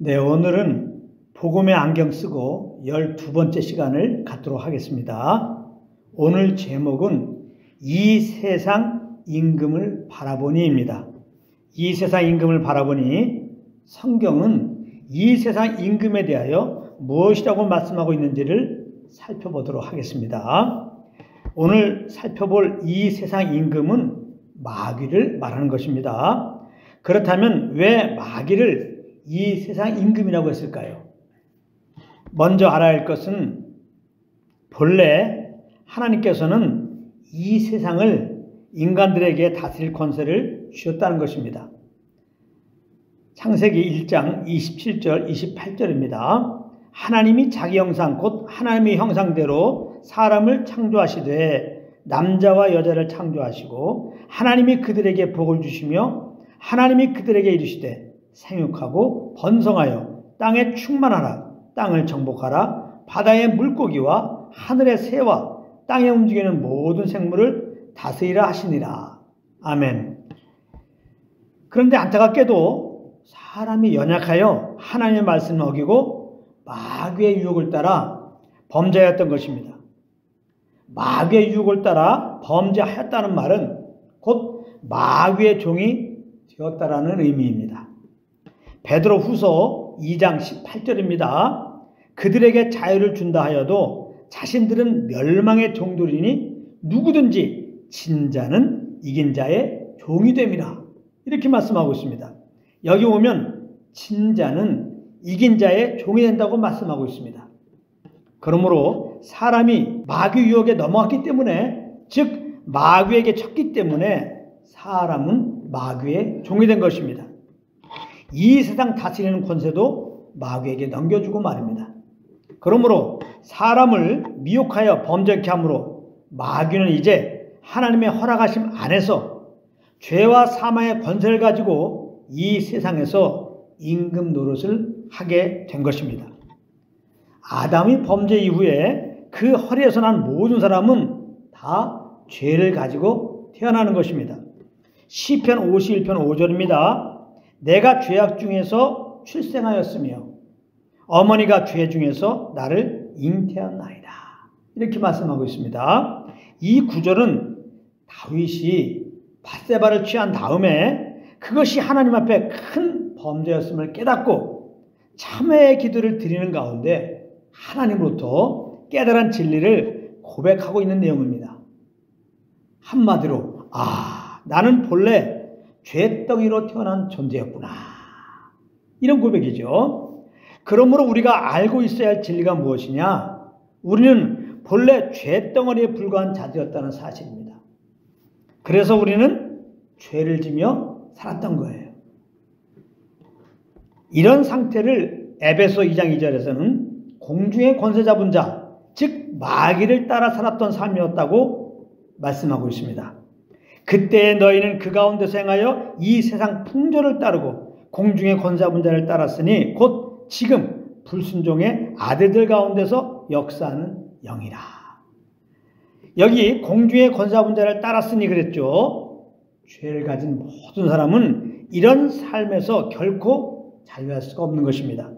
네, 오늘은 복음의 안경 쓰고 12번째 시간을 갖도록 하겠습니다. 오늘 제목은 이 세상 임금을 바라보니입니다. 이 세상 임금을 바라보니 성경은 이 세상 임금에 대하여 무엇이라고 말씀하고 있는지를 살펴보도록 하겠습니다. 오늘 살펴볼 이 세상 임금은 마귀를 말하는 것입니다. 그렇다면 왜 마귀를 이 세상 임금이라고 했을까요? 먼저 알아야 할 것은 본래 하나님께서는 이 세상을 인간들에게 다스릴 권세를 주셨다는 것입니다. 창세기 1장 27절 28절입니다. 하나님이 자기 형상 곧 하나님의 형상대로 사람을 창조하시되 남자와 여자를 창조하시고 하나님이 그들에게 복을 주시며 하나님이 그들에게 이르시되 생육하고 번성하여 땅에 충만하라. 땅을 정복하라. 바다의 물고기와 하늘의 새와 땅에 움직이는 모든 생물을 다스리라 하시니라. 아멘. 그런데 안타깝게도 사람이 연약하여 하나님의 말씀을 어기고 마귀의 유혹을 따라 범죄하였던 것입니다. 마귀의 유혹을 따라 범죄하였다는 말은 곧 마귀의 종이 되었다라는 의미입니다. 베드로후서 2장 18절입니다. 그들에게 자유를 준다 하여도 자신들은 멸망의 종들이니 누구든지 진 자는 이긴 자의 종이 됨이라. 이렇게 말씀하고 있습니다. 여기 보면 진 자는 이긴 자의 종이 된다고 말씀하고 있습니다. 그러므로 사람이 마귀 유혹에 넘어갔기 때문에, 즉 마귀에게 쳤기 때문에 사람은 마귀의 종이 된 것입니다. 이 세상 다스리는 권세도 마귀에게 넘겨주고 말입니다. 그러므로 사람을 미혹하여 범죄케 함으로 마귀는 이제 하나님의 허락하심 안에서 죄와 사망의 권세를 가지고 이 세상에서 임금 노릇을 하게 된 것입니다. 아담이 범죄 이후에 그 허리에서 난 모든 사람은 다 죄를 가지고 태어나는 것입니다. 시편 51편 5절입니다. 내가 죄악 중에서 출생하였으며 어머니가 죄 중에서 나를 잉태하였나이다. 이렇게 말씀하고 있습니다. 이 구절은 다윗이 밧세바를 취한 다음에 그것이 하나님 앞에 큰 범죄였음을 깨닫고 참회의 기도를 드리는 가운데 하나님으로부터 깨달은 진리를 고백하고 있는 내용입니다. 한마디로 나는 본래 죄덩이로 태어난 존재였구나. 이런 고백이죠. 그러므로 우리가 알고 있어야 할 진리가 무엇이냐? 우리는 본래 죄덩어리에 불과한 자들이었다는 사실입니다. 그래서 우리는 죄를 지며 살았던 거예요. 이런 상태를 에베소 2장 2절에서는 공중의 권세 잡은 자, 즉 마귀를 따라 살았던 삶이었다고 말씀하고 있습니다. 그때 너희는 그 가운데서 행하여 이 세상 풍조를 따르고 공중의 권세 잡은 자를 따랐으니 곧 지금 불순종의 아들들 가운데서 역사하는 영이라. 여기 공중의 권세 잡은 자를 따랐으니 그랬죠. 죄를 가진 모든 사람은 이런 삶에서 결코 자유할 수가 없는 것입니다.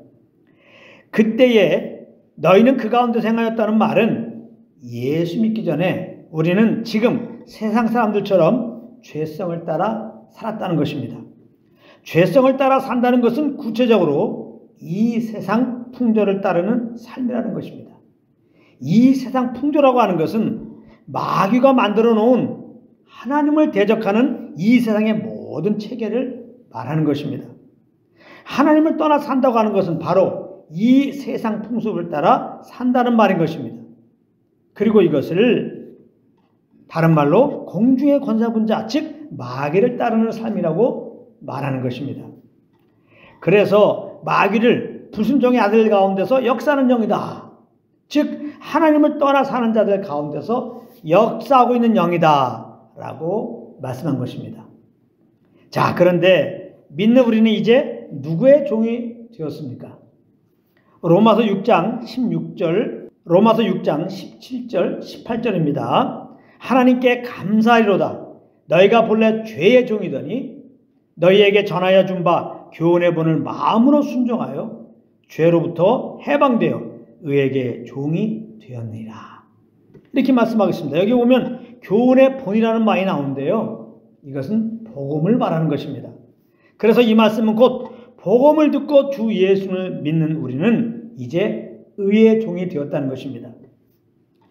그때에 너희는 그 가운데서 행하였다는 말은 예수 믿기 전에 우리는 지금 세상 사람들처럼 죄성을 따라 살았다는 것입니다. 죄성을 따라 산다는 것은 구체적으로 이 세상 풍조를 따르는 삶이라는 것입니다. 이 세상 풍조라고 하는 것은 마귀가 만들어 놓은 하나님을 대적하는 이 세상의 모든 체계를 말하는 것입니다. 하나님을 떠나 산다고 하는 것은 바로 이 세상 풍습을 따라 산다는 말인 것입니다. 그리고 이것을 다른 말로 공중의 권세 잡은 자, 즉 마귀를 따르는 삶이라고 말하는 것입니다. 그래서 마귀를 불순종의 아들 가운데서 역사하는 영이다. 즉 하나님을 떠나 사는 자들 가운데서 역사하고 있는 영이다 라고 말씀한 것입니다. 자, 그런데 믿는 우리는 이제 누구의 종이 되었습니까? 로마서 6장 16절, 로마서 6장 17절, 18절입니다. 하나님께 감사하리로다. 너희가 본래 죄의 종이더니 너희에게 전하여 준 바 교훈의 본을 마음으로 순종하여 죄로부터 해방되어 의에게 종이 되었느니라. 이렇게 말씀하겠습니다. 여기 보면 교훈의 본이라는 말이 나오는데요. 이것은 복음을 말하는 것입니다. 그래서 이 말씀은 곧 복음을 듣고 주 예수를 믿는 우리는 이제 의의 종이 되었다는 것입니다.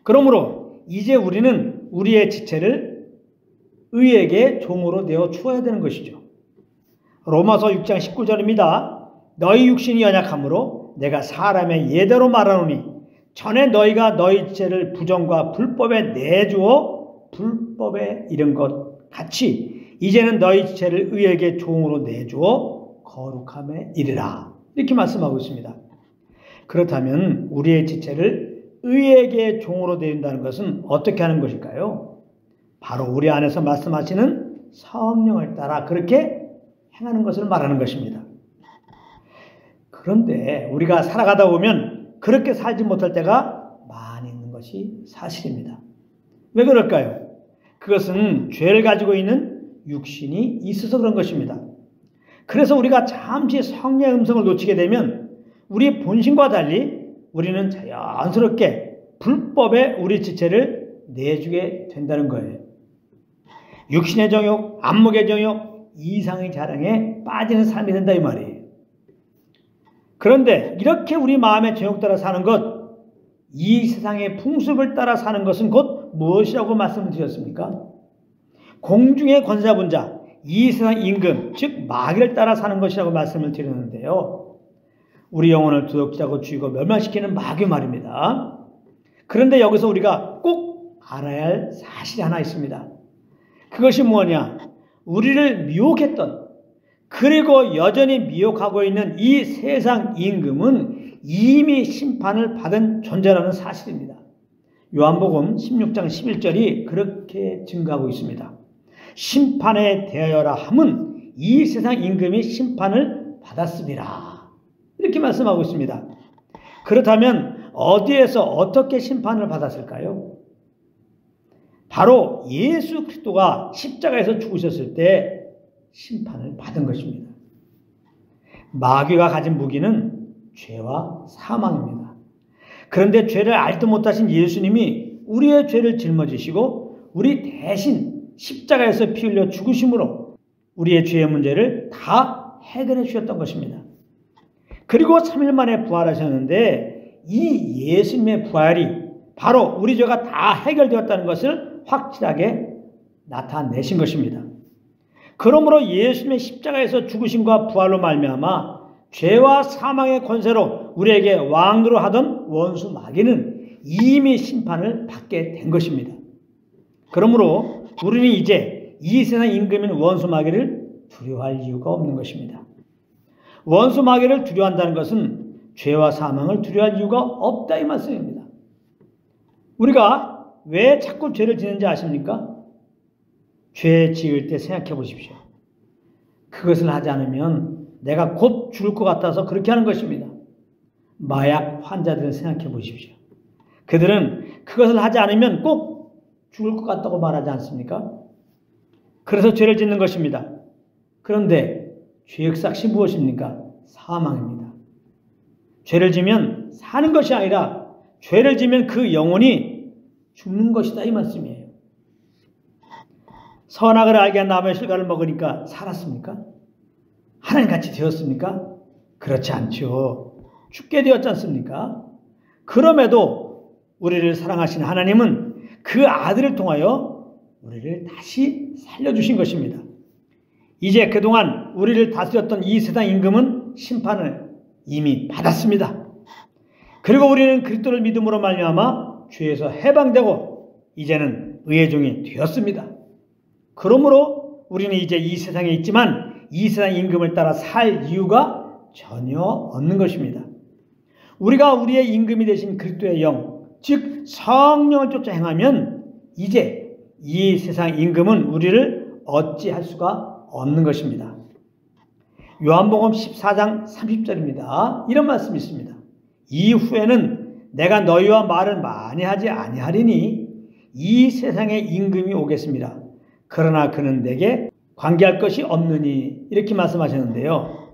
그러므로 이제 우리는 우리의 지체를 의에게 종으로 내어 주어야 되는 것이죠. 로마서 6장 19절입니다. 너희 육신이 연약하므로 내가 사람의 예대로 말하노니 전에 너희가 너희 지체를 부정과 불법에 내주어 불법에 이른 것 같이 이제는 너희 지체를 의에게 종으로 내주어 거룩함에 이르라. 이렇게 말씀하고 있습니다. 그렇다면 우리의 지체를 의에게 종으로 내린다는 것은 어떻게 하는 것일까요? 바로 우리 안에서 말씀하시는 성령을 따라 그렇게 행하는 것을 말하는 것입니다. 그런데 우리가 살아가다 보면 그렇게 살지 못할 때가 많이 있는 것이 사실입니다. 왜 그럴까요? 그것은 죄를 가지고 있는 육신이 있어서 그런 것입니다. 그래서 우리가 잠시 성령의 음성을 놓치게 되면 우리 본심과 달리 우리는 자연스럽게 불법에 우리 지체를 내주게 된다는 거예요. 육신의 정욕, 안목의 정욕, 이상의 자랑에 빠지는 삶이 된다 이 말이에요. 그런데 이렇게 우리 마음의 정욕 따라 사는 것, 이 세상의 풍습을 따라 사는 것은 곧 무엇이라고 말씀을 드렸습니까? 공중의 권세 잡은 자, 이 세상 임금, 즉 마귀를 따라 사는 것이라고 말씀을 드렸는데요. 우리 영혼을 두둑지하고 죽이고 멸망시키는 마귀 말입니다. 그런데 여기서 우리가 꼭 알아야 할 사실이 하나 있습니다. 그것이 뭐냐? 우리를 미혹했던, 그리고 여전히 미혹하고 있는 이 세상 임금은 이미 심판을 받은 존재라는 사실입니다. 요한복음 16장 11절이 그렇게 증거하고 있습니다. 심판에 대하여라 함은 이 세상 임금이 심판을 받았습니다. 이렇게 말씀하고 있습니다. 그렇다면 어디에서 어떻게 심판을 받았을까요? 바로 예수 그리스도가 십자가에서 죽으셨을 때 심판을 받은 것입니다. 마귀가 가진 무기는 죄와 사망입니다. 그런데 죄를 알도 못하신 예수님이 우리의 죄를 짊어지시고 우리 대신 십자가에서 피 흘려 죽으심으로 우리의 죄의 문제를 다 해결해 주셨던 것입니다. 그리고 3일 만에 부활하셨는데 이 예수님의 부활이 바로 우리 죄가 다 해결되었다는 것을 확실하게 나타내신 것입니다. 그러므로 예수님의 십자가에서 죽으심과 부활로 말미암아 죄와 사망의 권세로 우리에게 왕노로 하던 원수 마귀는 이미 심판을 받게 된 것입니다. 그러므로 우리는 이제 이 세상 임금인 원수 마귀를 두려워할 이유가 없는 것입니다. 원수 마귀를 두려워한다는 것은 죄와 사망을 두려워할 이유가 없다 이 말씀입니다. 우리가 왜 자꾸 죄를 짓는지 아십니까? 죄 지을 때 생각해 보십시오. 그것을 하지 않으면 내가 곧 죽을 것 같아서 그렇게 하는 것입니다. 마약 환자들을 생각해 보십시오. 그들은 그것을 하지 않으면 꼭 죽을 것 같다고 말하지 않습니까? 그래서 죄를 짓는 것입니다. 그런데 죄의 삭이 무엇입니까? 사망입니다. 죄를 지면 사는 것이 아니라 죄를 지면 그 영혼이 죽는 것이다 이 말씀이에요. 선악을 알게 한 나무의 실과를 먹으니까 살았습니까? 하나님같이 되었습니까? 그렇지 않죠. 죽게 되었지 않습니까? 그럼에도 우리를 사랑하신 하나님은 그 아들을 통하여 우리를 다시 살려주신 것입니다. 이제 그동안 우리를 다스렸던 이 세상 임금은 심판을 이미 받았습니다. 그리고 우리는 그리스도를 믿음으로 말미암아 죄에서 해방되고 이제는 의의 종이 되었습니다. 그러므로 우리는 이제 이 세상에 있지만 이 세상 임금을 따라 살 이유가 전혀 없는 것입니다. 우리가 우리의 임금이 되신 그리스도의 영, 즉 성령을 쫓아 행하면 이제 이 세상 임금은 우리를 어찌할 수가 없는 것입니다. 요한복음 14장 30절입니다. 이런 말씀이 있습니다. 이후에는 내가 너희와 말을 많이 하지 아니하리니 이 세상의 임금이 오겠습니다. 그러나 그는 내게 관계할 것이 없느니 이렇게 말씀하셨는데요.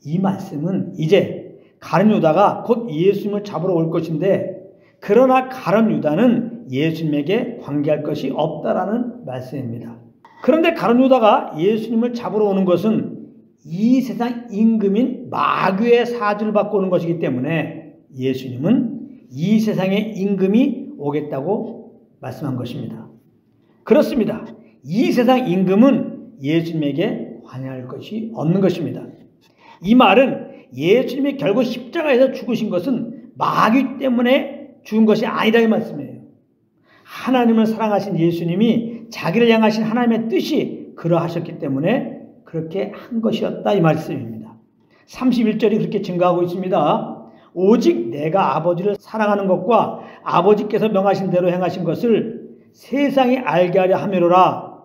이 말씀은 이제 가룟 유다가 곧 예수님을 잡으러 올 것인데, 그러나 가룟 유다는 예수님에게 관계할 것이 없다라는 말씀입니다. 그런데 가룟 유다가 예수님을 잡으러 오는 것은 이 세상 임금인 마귀의 사주를 받고 오는 것이기 때문에 예수님은 이 세상의 임금이 오겠다고 말씀한 것입니다. 그렇습니다. 이 세상 임금은 예수님에게 관여할 것이 없는 것입니다. 이 말은 예수님이 결국 십자가에서 죽으신 것은 마귀 때문에 죽은 것이 아니라 이 말씀이에요. 하나님을 사랑하신 예수님이 자기를 향하신 하나님의 뜻이 그러하셨기 때문에 그렇게 한 것이었다 이 말씀입니다. 31절이 그렇게 증가하고 있습니다. 오직 내가 아버지를 사랑하는 것과 아버지께서 명하신 대로 행하신 것을 세상이 알게 하려 함이로라.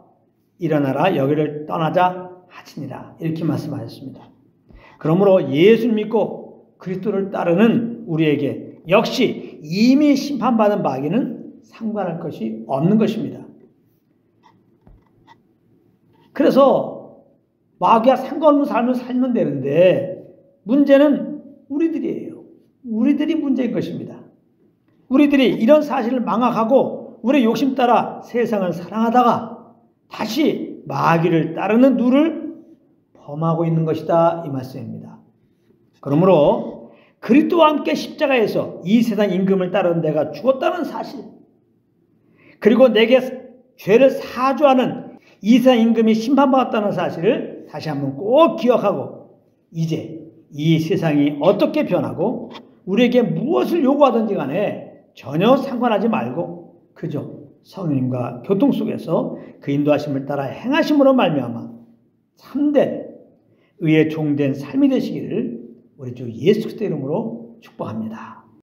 일어나라 여기를 떠나자 하시니라. 이렇게 말씀하셨습니다. 그러므로 예수를 믿고 그리스도를 따르는 우리에게 역시 이미 심판받은 마귀는 상관할 것이 없는 것입니다. 그래서 마귀와 상관없는 삶을 살면 되는데 문제는 우리들이에요. 우리들이 문제인 것입니다. 우리들이 이런 사실을 망각하고 우리의 욕심 따라 세상을 사랑하다가 다시 마귀를 따르는 누를 범하고 있는 것이다 이 말씀입니다. 그러므로 그리스도와 함께 십자가에서 이 세상 임금을 따르는 내가 죽었다는 사실, 그리고 내게 죄를 사주하는 이 세상 임금이 심판받았다는 사실을 다시 한번 꼭 기억하고 이제 이 세상이 어떻게 변하고 우리에게 무엇을 요구하든지 간에 전혀 상관하지 말고 그저 성령님과 교통 속에서 그 인도하심을 따라 행하심으로 말미암아 참된 의의 종된 삶이 되시기를 우리 주 예수 그리스도의 이름으로 축복합니다.